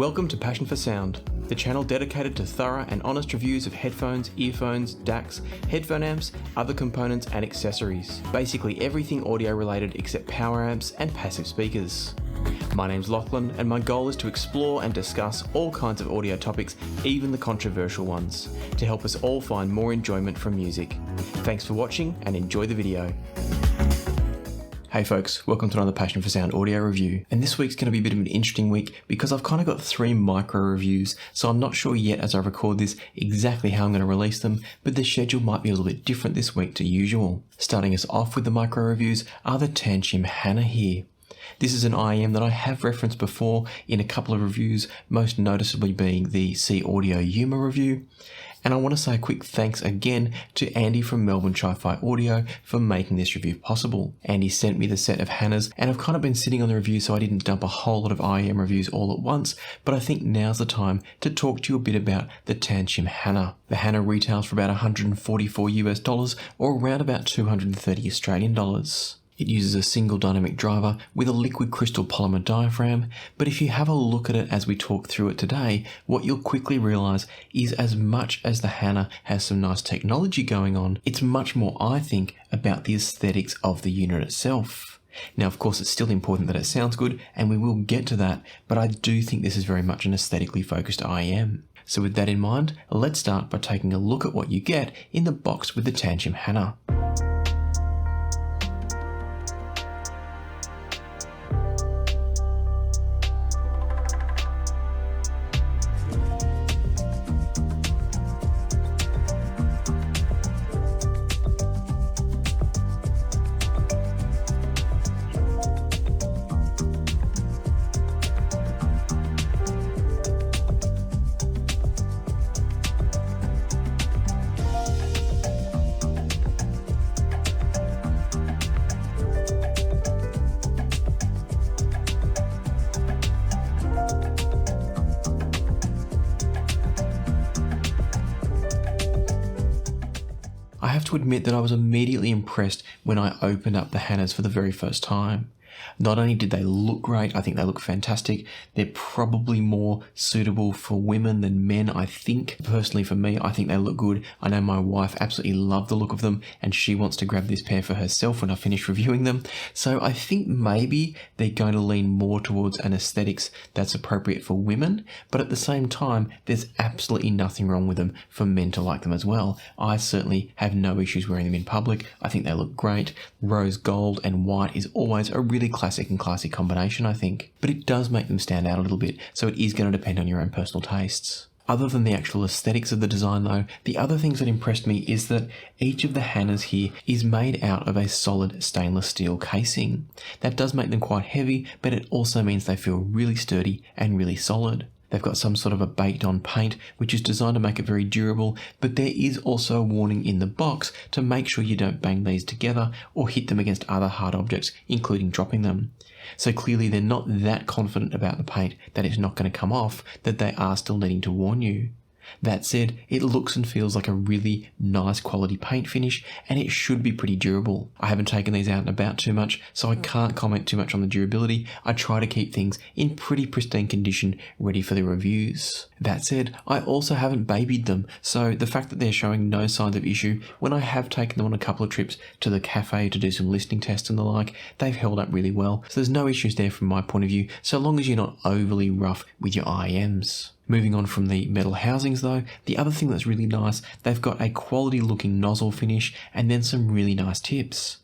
Welcome to Passion for Sound, the channel dedicated to thorough and honest reviews of headphones, earphones, DACs, headphone amps, other components and accessories. Basically everything audio related except power amps and passive speakers. My name's Lachlan and my goal is to explore and discuss all kinds of audio topics, even the controversial ones, to help us all find more enjoyment from music. Thanks for watching and enjoy the video. Hey folks, welcome to another Passion for Sound audio review. And this week's going to be a bit of an interesting week because I've kind of got 3 micro reviews, so I'm not sure yet as I record this exactly how I'm going to release them, but the schedule might be a little bit different this week to usual. Starting us off with the micro reviews are the Tanchjim Hana here. This is an IEM that I have referenced before in a couple of reviews, most noticeably being the C Audio Yuma review. And I want to say a quick thanks again to Andy from Melbourne Chi-Fi Audio for making this review possible. Andy sent me the set of Hanas and I've kind of been sitting on the review so I didn't dump a whole lot of IEM reviews all at once, but I think now's the time to talk to you a bit about the Tanchjim Hana. The Hana retails for about 144 US dollars or around about 230 Australian dollars. It uses a single dynamic driver with a liquid crystal polymer diaphragm, but if you have a look at it as we talk through it today, what you'll quickly realise is as much as the Hana has some nice technology going on, it's much more, I think, about the aesthetics of the unit itself. Now, of course, it's still important that it sounds good, and we will get to that, but I do think this is very much an aesthetically focused IEM. So with that in mind, let's start by taking a look at what you get in the box with the Tanchjim Hana. I have to admit that I was immediately impressed when I opened up the Hanas for the very first time. Not only did they look great, I think they look fantastic. They're probably more suitable for women than men, I think. Personally for me, I think they look good. I know my wife absolutely loved the look of them and she wants to grab this pair for herself when I finish reviewing them. So I think maybe they're going to lean more towards an aesthetics that's appropriate for women, but at the same time, there's absolutely nothing wrong with them for men to like them as well. I certainly have no issues wearing them in public. I think they look great. Rose gold and white is always a really classic and classy combination, I think. But it does make them stand out a little bit, so it is going to depend on your own personal tastes. Other than the actual aesthetics of the design though, the other things that impressed me is that each of the Hanas here is made out of a solid stainless steel casing. That does make them quite heavy, but it also means they feel really sturdy and really solid. They've got some sort of a baked-on paint, which is designed to make it very durable, but there is also a warning in the box to make sure you don't bang these together or hit them against other hard objects, including dropping them. So clearly they're not that confident about the paint that it's not going to come off, that they are still needing to warn you. That said, it looks and feels like a really nice quality paint finish and it should be pretty durable. I haven't taken these out and about too much, so I can't comment too much on the durability. I try to keep things in pretty pristine condition ready for the reviews. That said, I also haven't babied them, so the fact that they're showing no signs of issue when I have taken them on a couple of trips to the cafe to do some listening tests and the like, they've held up really well. So there's no issues there from my point of view, so long as you're not overly rough with your IEMs. Moving on from the metal housings though, the other thing that's really nice, they've got a quality looking nozzle finish and then some really nice tips.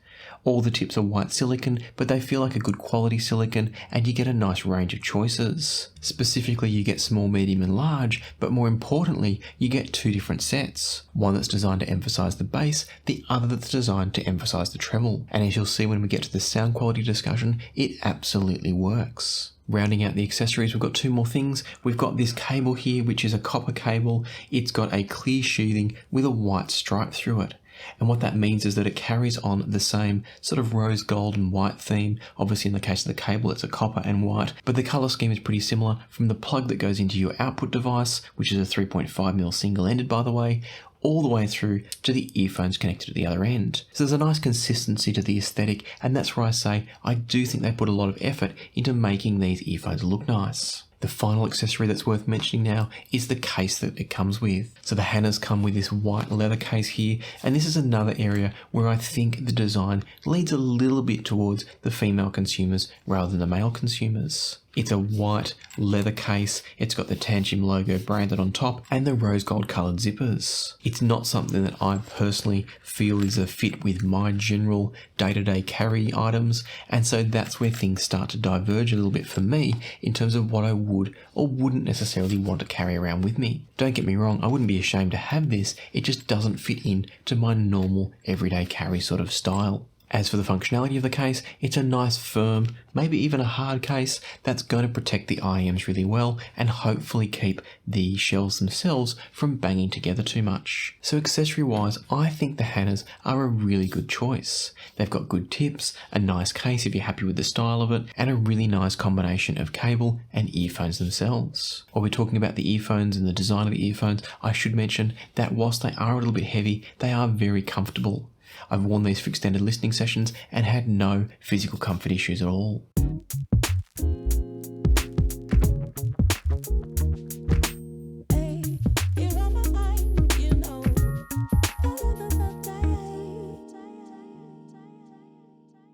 All the tips are white silicone, but they feel like a good quality silicone and you get a nice range of choices. Specifically, you get small, medium and large, but more importantly, you get 2 different sets. One that's designed to emphasize the bass, the other that's designed to emphasize the treble. And as you'll see when we get to the sound quality discussion, it absolutely works. Rounding out the accessories, we've got 2 more things. We've got this cable here, which is a copper cable. It's got a clear sheathing with a white stripe through it. And what that means is that it carries on the same sort of rose gold and white theme. Obviously in the case of the cable it's a copper and white, but the colour scheme is pretty similar from the plug that goes into your output device, which is a 3.5mm single-ended by the way, all the way through to the earphones connected at the other end. So there's a nice consistency to the aesthetic, and that's where I say I do think they put a lot of effort into making these earphones look nice. The final accessory that's worth mentioning now is the case that it comes with. So the Hanas come with this white leather case here, and this is another area where I think the design leads a little bit towards the female consumers rather than the male consumers. It's a white leather case, it's got the Tanchjim logo branded on top and the rose gold coloured zippers. It's not something that I personally feel is a fit with my general day-to-day carry items, and so that's where things start to diverge a little bit for me in terms of what I would or wouldn't necessarily want to carry around with me. Don't get me wrong, I wouldn't be ashamed to have this, it just doesn't fit in to my normal everyday carry sort of style. As for the functionality of the case, it's a nice firm, maybe even a hard case that's going to protect the IEMs really well and hopefully keep the shells themselves from banging together too much. So accessory wise, I think the Hanas are a really good choice. They've got good tips, a nice case if you're happy with the style of it, and a really nice combination of cable and earphones themselves. While we're talking about the earphones and the design of the earphones, I should mention that whilst they are a little bit heavy, they are very comfortable. I've worn these for extended listening sessions and had no physical comfort issues at all.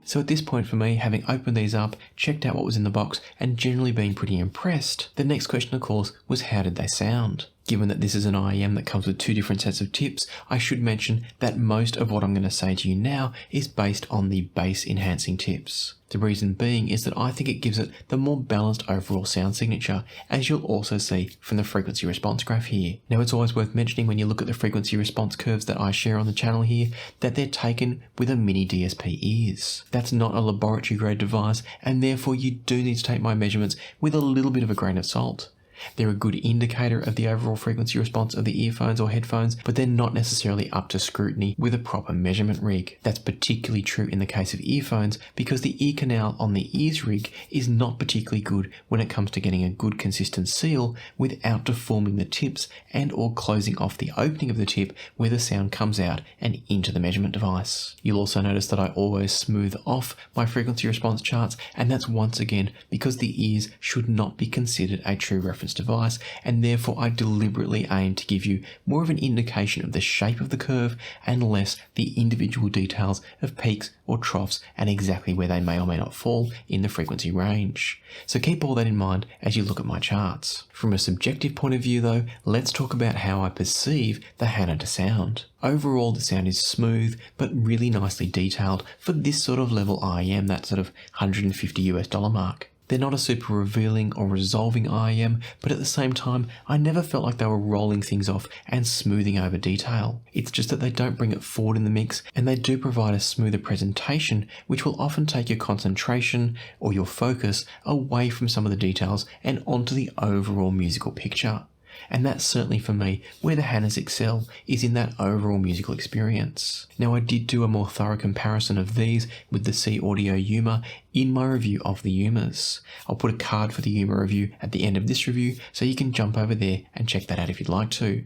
So at this point for me, having opened these up, checked out what was in the box, and generally being pretty impressed, the next question of course was how did they sound? Given that this is an IEM that comes with two different sets of tips, I should mention that most of what I'm going to say to you now is based on the bass enhancing tips. The reason being is that I think it gives it the more balanced overall sound signature, as you'll also see from the frequency response graph here. Now it's always worth mentioning when you look at the frequency response curves that I share on the channel here, that they're taken with a mini DSP ears. That's not a laboratory grade device, and therefore you do need to take my measurements with a little bit of a grain of salt. They're a good indicator of the overall frequency response of the earphones or headphones, but they're not necessarily up to scrutiny with a proper measurement rig. That's particularly true in the case of earphones because the ear canal on the ears rig is not particularly good when it comes to getting a good consistent seal without deforming the tips and or closing off the opening of the tip where the sound comes out and into the measurement device. You'll also notice that I always smooth off my frequency response charts, and that's once again because the ears should not be considered a true reference device, and therefore I deliberately aim to give you more of an indication of the shape of the curve and less the individual details of peaks or troughs and exactly where they may or may not fall in the frequency range. So keep all that in mind as you look at my charts. From a subjective point of view though, let's talk about how I perceive the Hana to sound. Overall the sound is smooth but really nicely detailed for this sort of level IEM, that sort of $150 mark. They're not a super revealing or resolving IEM, but at the same time, I never felt like they were rolling things off and smoothing over detail. It's just that they don't bring it forward in the mix, and they do provide a smoother presentation, which will often take your concentration or your focus away from some of the details and onto the overall musical picture. And that's certainly for me where the Hanas excel, is in that overall musical experience. Now I did do a more thorough comparison of these with the C Audio Yuma in my review of the Yumas. I'll put a card for the Yuma review at the end of this review so you can jump over there and check that out if you'd like to.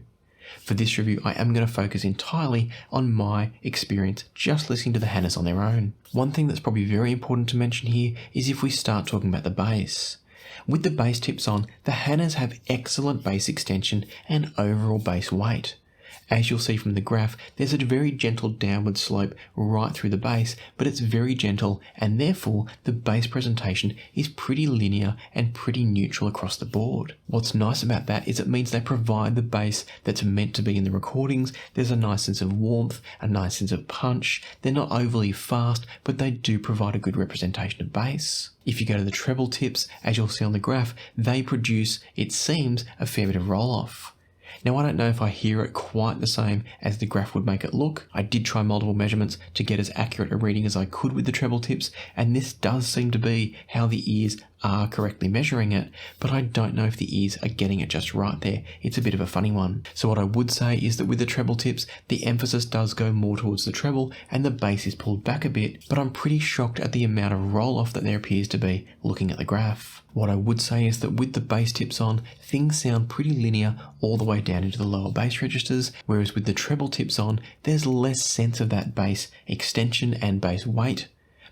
For this review I am going to focus entirely on my experience just listening to the Hanas on their own. One thing that's probably very important to mention here is if we start talking about the bass. With the bass tips on, the Hanas have excellent bass extension and overall bass weight. As you'll see from the graph, there's a very gentle downward slope right through the bass, but it's very gentle and therefore the bass presentation is pretty linear and pretty neutral across the board. What's nice about that is it means they provide the bass that's meant to be in the recordings. There's a nice sense of warmth, a nice sense of punch. They're not overly fast, but they do provide a good representation of bass. If you go to the treble tips, as you'll see on the graph, they produce, it seems, a fair bit of roll-off. Now I don't know if I hear it quite the same as the graph would make it look. I did try multiple measurements to get as accurate a reading as I could with the treble tips, and this does seem to be how the ears are correctly measuring it, but I don't know if the ears are getting it just right there. It's a bit of a funny one. So what I would say is that with the treble tips, the emphasis does go more towards the treble and the bass is pulled back a bit, but I'm pretty shocked at the amount of roll-off that there appears to be looking at the graph. What I would say is that with the bass tips on, things sound pretty linear all the way down into the lower bass registers, whereas with the treble tips on, there's less sense of that bass extension and bass weight,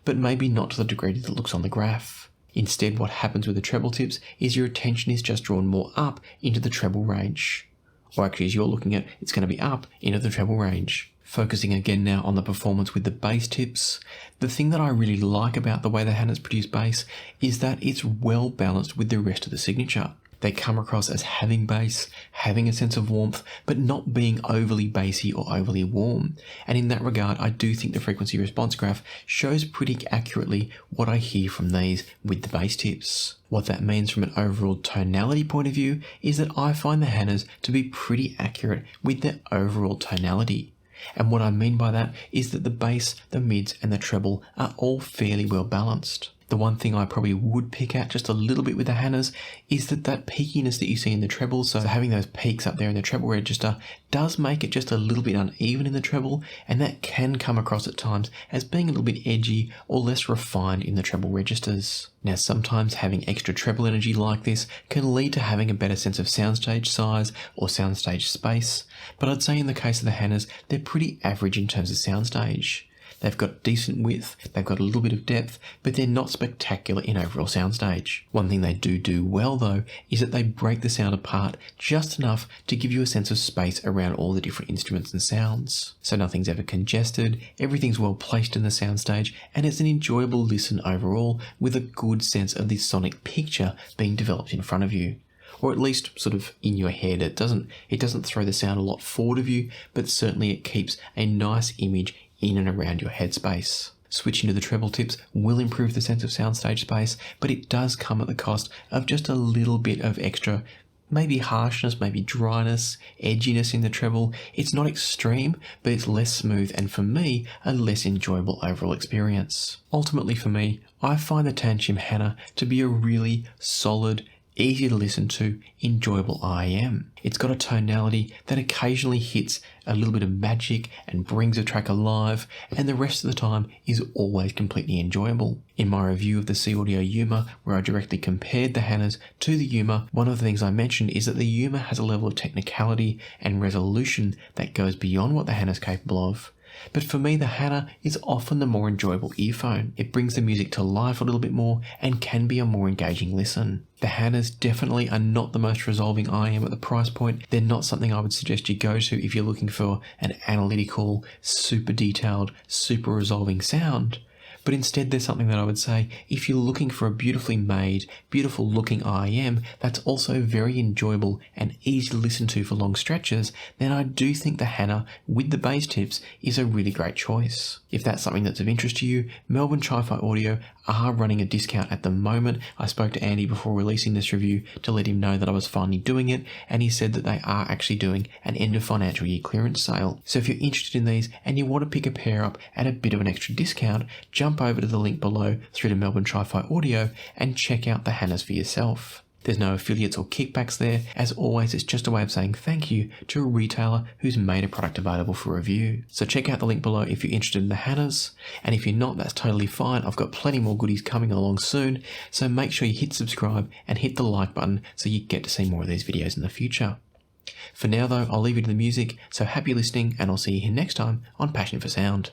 but maybe not to the degree that it looks on the graph. Instead, what happens with the treble tips is your attention is just drawn more up into the treble range. Or actually, as you're looking at, it's going to be up into the treble range. Focusing again now on the performance with the bass tips, the thing that I really like about the way the Hanas produce bass is that it's well balanced with the rest of the signature. They come across as having bass, having a sense of warmth, but not being overly bassy or overly warm. And in that regard, I do think the frequency response graph shows pretty accurately what I hear from these with the bass tips. What that means from an overall tonality point of view is that I find the Hanas to be pretty accurate with their overall tonality. And what I mean by that is that the bass, the mids and the treble are all fairly well balanced. The one thing I probably would pick out just a little bit with the Hanas is that peakiness that you see in the treble, so having those peaks up there in the treble register does make it just a little bit uneven in the treble, and that can come across at times as being a little bit edgy or less refined in the treble registers. Now sometimes having extra treble energy like this can lead to having a better sense of soundstage size or soundstage space, but I'd say in the case of the Hanas, they're pretty average in terms of soundstage. They've got decent width, they've got a little bit of depth, but they're not spectacular in overall soundstage. One thing they do well though is that they break the sound apart just enough to give you a sense of space around all the different instruments and sounds. So nothing's ever congested, everything's well placed in the soundstage, and it's an enjoyable listen overall with a good sense of this sonic picture being developed in front of you. Or at least sort of in your head. It doesn't throw the sound a lot forward of you, but certainly it keeps a nice image in and around your headspace. Switching to the treble tips will improve the sense of soundstage space, but it does come at the cost of just a little bit of extra, maybe harshness, maybe dryness, edginess in the treble. It's not extreme, but it's less smooth and for me, a less enjoyable overall experience. Ultimately for me, I find the Tanchjim Hana to be a really solid, easy to listen to, enjoyable IEM. It's got a tonality that occasionally hits a little bit of magic and brings a track alive, and the rest of the time is always completely enjoyable. In my review of the C Audio Yuma, where I directly compared the Hanas to the Yuma, one of the things I mentioned is that the Yuma has a level of technicality and resolution that goes beyond what the Hana is capable of. But for me, the Hana is often the more enjoyable earphone. It brings the music to life a little bit more and can be a more engaging listen. The Hanas definitely are not the most resolving IEM at the price point. They're not something I would suggest you go to if you're looking for an analytical, super detailed, super resolving sound. But instead they're something that I would say, if you're looking for a beautifully made, beautiful looking IEM that's also very enjoyable and easy to listen to for long stretches, then I do think the Hana with the bass tips is a really great choice. If that's something that's of interest to you, Melbourne Tri-Fi Audio are running a discount at the moment. I spoke to Andy before releasing this review to let him know that I was finally doing it, and he said that they are actually doing an end of financial year clearance sale. So if you're interested in these and you want to pick a pair up at a bit of an extra discount, jump over to the link below through to Melbourne Tri-Fi Audio and check out the Hanas for yourself. There's no affiliates or kickbacks there. As always, it's just a way of saying thank you to a retailer who's made a product available for review. So check out the link below if you're interested in the Hanas, and if you're not, that's totally fine. I've got plenty more goodies coming along soon, so make sure you hit subscribe and hit the like button so you get to see more of these videos in the future. For now though, I'll leave you to the music, so happy listening and I'll see you here next time on Passion for Sound.